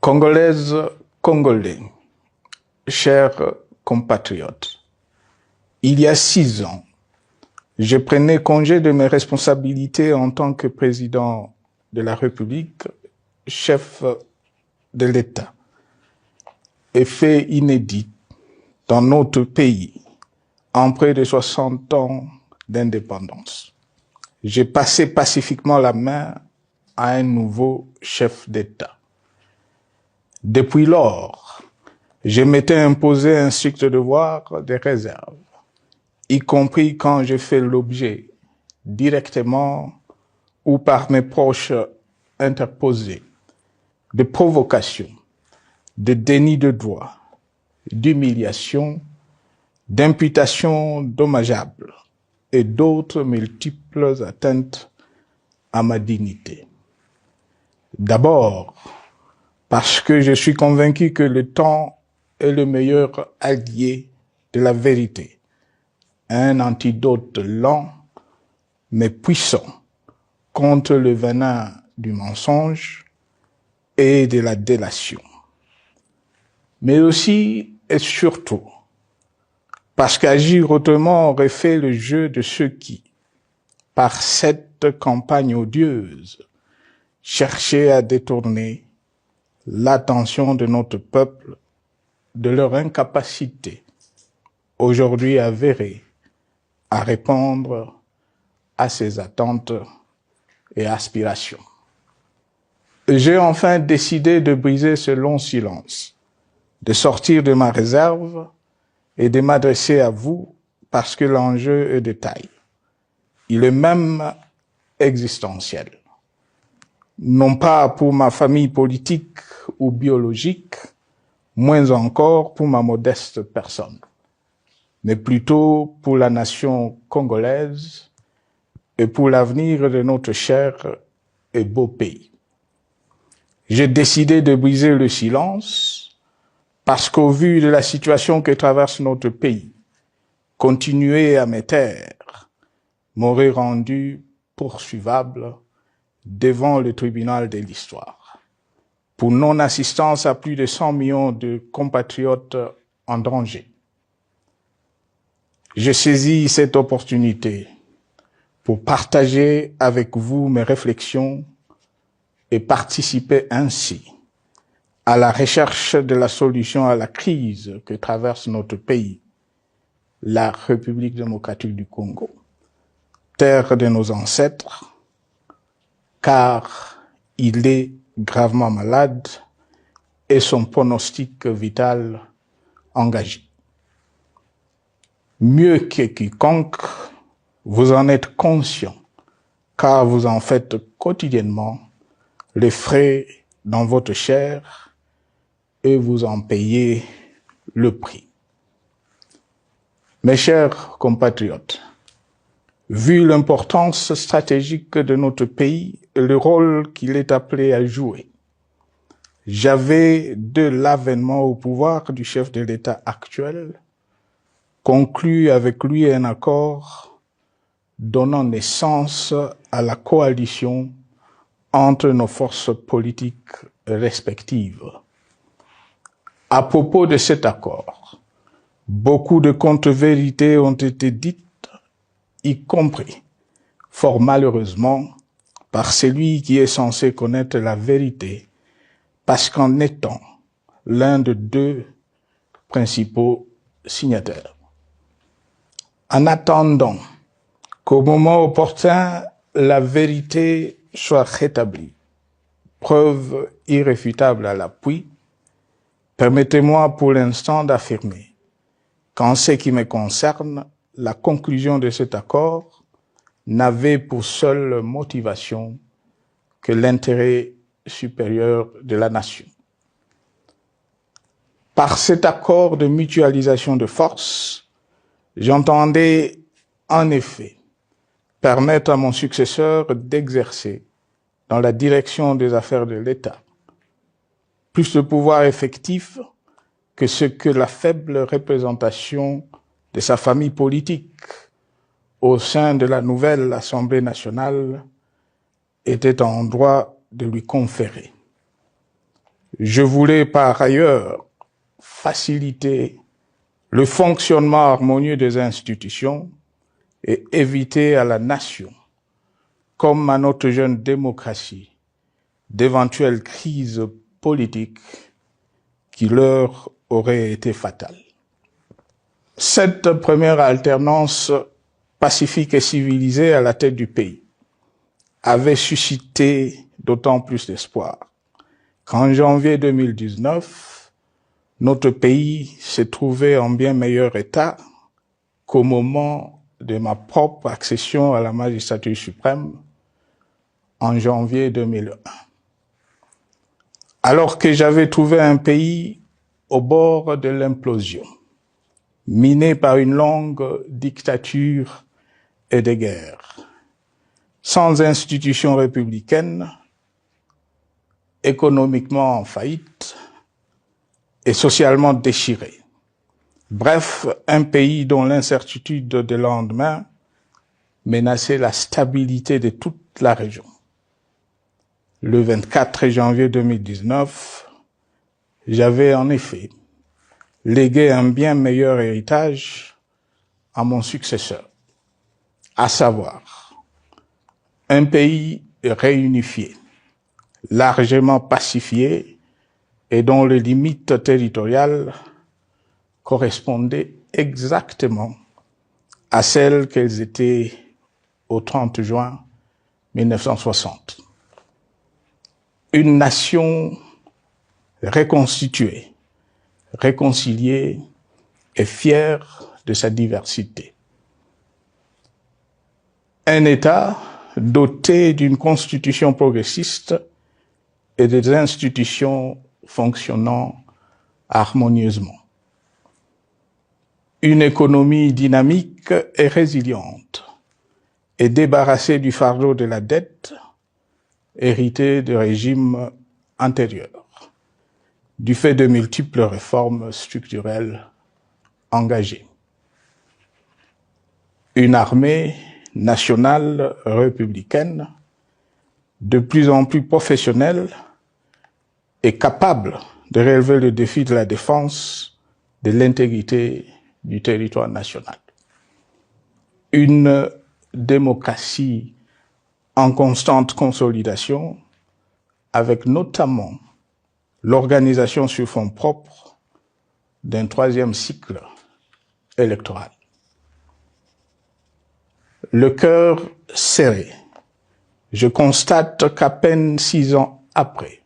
Congolaises, Congolais, chers compatriotes, il y a 6 ans, je prenais congé de mes responsabilités en tant que président de la République, chef de l'État. Et fait inédit dans notre pays, en près de 60 ans d'indépendance. J'ai passé pacifiquement la main à un nouveau chef d'État. Depuis lors, je m'étais imposé un strict devoir de réserve, y compris quand j'ai fait l'objet, directement ou par mes proches interposés, de provocations, de déni de droit, d'humiliation, d'imputations dommageables et d'autres multiples atteintes à ma dignité. D'abord, parce que je suis convaincu que le temps est le meilleur allié de la vérité, un antidote lent mais puissant contre le venin du mensonge et de la délation. Mais aussi et surtout, parce qu'agir autrement aurait fait le jeu de ceux qui, par cette campagne odieuse, cherchaient à détourner l'attention de notre peuple de leur incapacité, aujourd'hui avérée, à répondre à ses attentes et aspirations. J'ai enfin décidé de briser ce long silence, de sortir de ma réserve et de m'adresser à vous parce que l'enjeu est de taille. Il est même existentiel. Non pas pour ma famille politique ou biologique, moins encore pour ma modeste personne, mais plutôt pour la nation congolaise et pour l'avenir de notre cher et beau pays. J'ai décidé de briser le silence parce qu'au vu de la situation que traverse notre pays, continuer à me taire m'aurait rendu poursuivable devant le tribunal de l'histoire pour non-assistance à plus de 100 millions de compatriotes en danger. Je saisis cette opportunité pour partager avec vous mes réflexions et participer ainsi à la recherche de la solution à la crise que traverse notre pays, la République démocratique du Congo, terre de nos ancêtres, car il est gravement malade et son pronostic vital engagé. Mieux que quiconque, vous en êtes conscient, car vous en faites quotidiennement les frais dans votre chair et vous en payez le prix. Mes chers compatriotes, vu l'importance stratégique de notre pays et le rôle qu'il est appelé à jouer, j'avais, de l'avènement au pouvoir du chef de l'État actuel, conclu avec lui un accord donnant naissance à la coalition entre nos forces politiques respectives. À propos de cet accord, beaucoup de contre-vérités ont été dites, y compris, fort malheureusement, par celui qui est censé connaître la vérité, parce qu'en étant l'un de 2 principaux signataires. En attendant qu'au moment opportun, la vérité soit rétablie, preuve irréfutable à l'appui, permettez-moi pour l'instant d'affirmer qu'en ce qui me concerne, la conclusion de cet accord n'avait pour seule motivation que l'intérêt supérieur de la nation. Par cet accord de mutualisation de forces, j'entendais en effet permettre à mon successeur d'exercer dans la direction des affaires de l'État plus de pouvoir effectif que ce que la faible représentation de sa famille politique au sein de la nouvelle Assemblée nationale était en droit de lui conférer. Je voulais par ailleurs faciliter le fonctionnement harmonieux des institutions et éviter à la nation, comme à notre jeune démocratie, d'éventuelles crises politiques qui leur auraient été fatales. Cette première alternance pacifique et civilisée à la tête du pays avait suscité d'autant plus d'espoir qu'en janvier 2019, notre pays s'est trouvé en bien meilleur état qu'au moment de ma propre accession à la magistrature suprême en janvier 2001. Alors que j'avais trouvé un pays au bord de l'implosion, miné par une longue dictature et des guerres, sans institutions républicaines, économiquement en faillite et socialement déchiré. Bref, un pays dont l'incertitude des lendemains menaçait la stabilité de toute la région. Le 24 janvier 2019, j'avais en effet légué un bien meilleur héritage à mon successeur, à savoir un pays réunifié, largement pacifié et dont les limites territoriales correspondaient exactement à celles qu'elles étaient au 30 juin 1960. Une nation reconstituée, réconciliée et fière de sa diversité. Un État doté d'une constitution progressiste et des institutions fonctionnant harmonieusement. Une économie dynamique et résiliente et débarrassée du fardeau de la dette hérité de régimes antérieurs, du fait de multiples réformes structurelles engagées. Une armée nationale républicaine de plus en plus professionnelle et capable de relever le défi de la défense de l'intégrité du territoire national. Une démocratie en constante consolidation, avec notamment l'organisation sur fonds propres d'un troisième cycle électoral. Le cœur serré, je constate qu'à peine 6 ans après,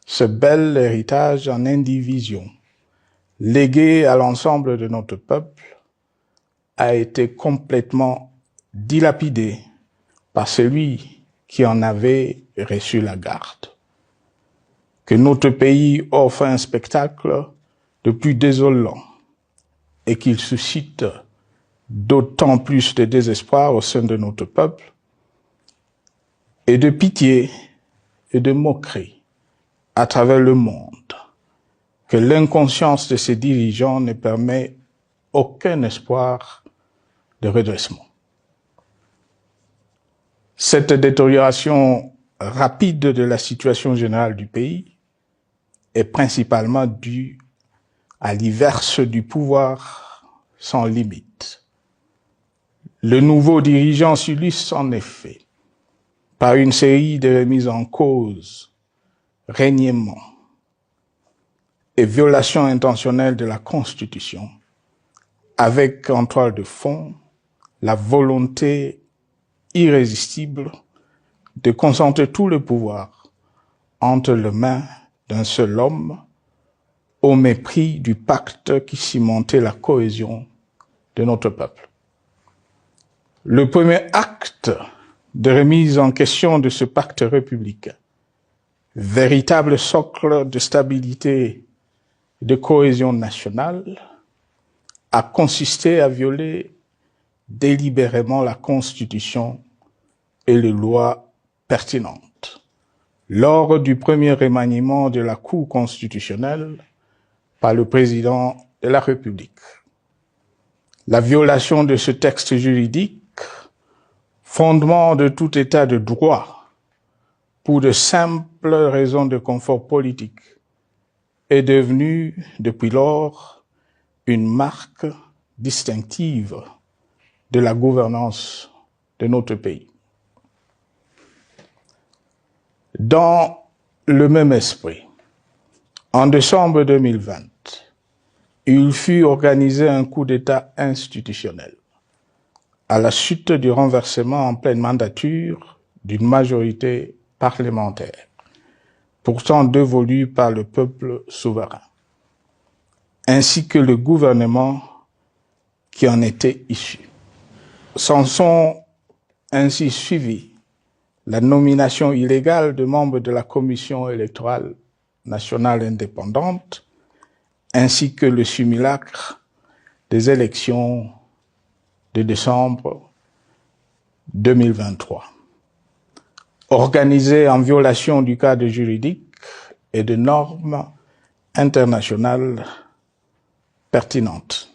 ce bel héritage en indivision, légué à l'ensemble de notre peuple, a été complètement dilapidé par celui qui en avait reçu la garde. Que notre pays offre un spectacle de plus désolant et qu'il suscite d'autant plus de désespoir au sein de notre peuple et de pitié et de moquerie à travers le monde, que l'inconscience de ses dirigeants ne permet aucun espoir de redressement. Cette détérioration rapide de la situation générale du pays est principalement due à l'inverse du pouvoir sans limite. Le nouveau dirigeant s'illustre en effet par une série de remises en cause, reniements et violations intentionnelles de la Constitution, avec en toile de fond la volonté irrésistible de concentrer tout le pouvoir entre les mains d'un seul homme, au mépris du pacte qui cimentait la cohésion de notre peuple. Le premier acte de remise en question de ce pacte républicain, véritable socle de stabilité et de cohésion nationale, a consisté à violer délibérément la Constitution et les lois pertinentes lors du premier remaniement de la Cour constitutionnelle par le président de la République. La violation de ce texte juridique, fondement de tout état de droit, pour de simples raisons de confort politique est devenue depuis lors une marque distinctive de la gouvernance de notre pays. Dans le même esprit, en décembre 2020, il fut organisé un coup d'État institutionnel à la suite du renversement en pleine mandature d'une majorité parlementaire, pourtant dévolue par le peuple souverain, ainsi que le gouvernement qui en était issu. S'en sont ainsi suivis la nomination illégale de membres de la Commission électorale nationale indépendante, ainsi que le simulacre des élections de décembre 2023, organisées en violation du cadre juridique et de normes internationales pertinentes,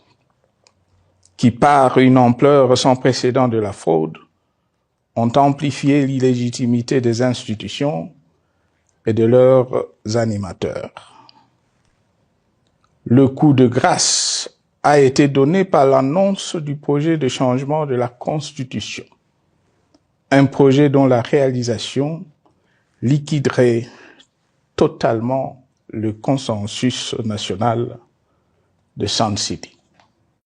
qui, par une ampleur sans précédent de la fraude, ont amplifié l'illégitimité des institutions et de leurs animateurs. Le coup de grâce a été donné par l'annonce du projet de changement de la Constitution, un projet dont la réalisation liquiderait totalement le consensus national de Sun City.